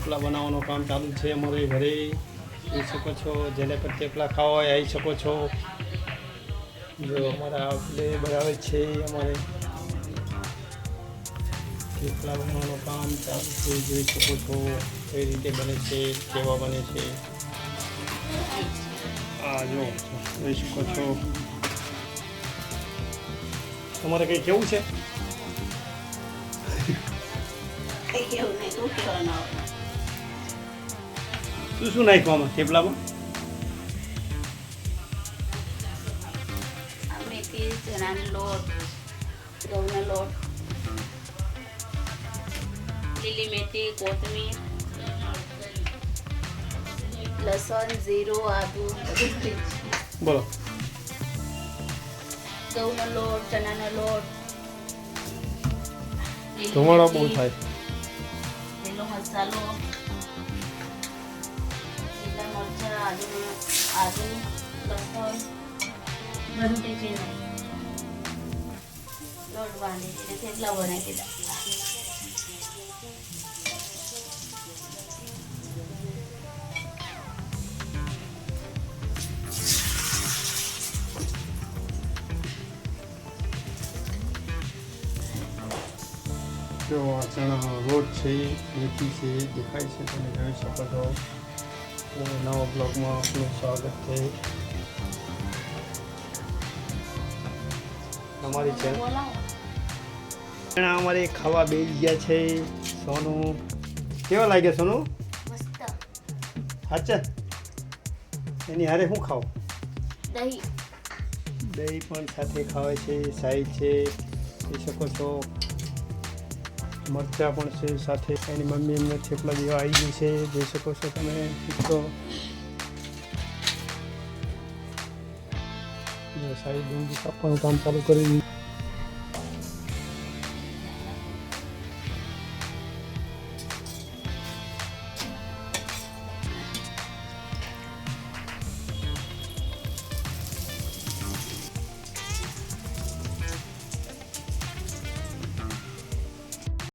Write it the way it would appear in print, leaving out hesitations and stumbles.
થેપલા બનાવવાનું કામ ચાલુ છે અમારે ઘરે. જોઈ શકો છો, જેને પણ થેપલા ખાવા હોય આવી શકો છો. જો અમારા આપણે બનાવે છે, અમારે થેપલા બનાવવાનું કામ ચાલુ છે. જોઈ શકો છો કઈ રીતે બને છે, કેવા બને છે. આ જો જોઈ શકો છો. તમારે કંઈ કેવું છે? શું નાખ્યું આમાં થેપલામાં? મેથી, ચણાનો લોટ, ઘઉંનો લોટ, લીલી મેથી, કોથમીર, લસણ, જીરું, આદુ બધું. બોલો. ઘઉંનો લોટ, ચણાનો લોટ, ધુમાડો બહુ થાય. લીલો મસાલો, લીલા મરચાં, આદુ, લસણ બધું ટીપી લોટ બાંધી દીધે થેપલા બનાવી દીધા. જો આ ચણાનો લોટ છે, મેથી છે, દેખાય છે, તમે જોઈ શકો છો. નવા બ્લોગમાં આપનું સ્વાગત છે. અમારી ચણા અમારે ખાવા બેસી ગયા છે. સોનું કેવા લાગે? સોનું મસ્ત. સાચા એની હારે શું ખાવ? દહીં પણ સાથે ખાવે છે. સાઈડ છે, જોઈ શકો છો. મરચાં પણ છે સાથે. એની મમ્મી એમને થેપલા જેવા આવી ગઈ છે, જોઈ શકો છો તમે મિત્રો. સાઈડ ડુંગળી કાપવાનું કામ ચાલુ કરી દીધું.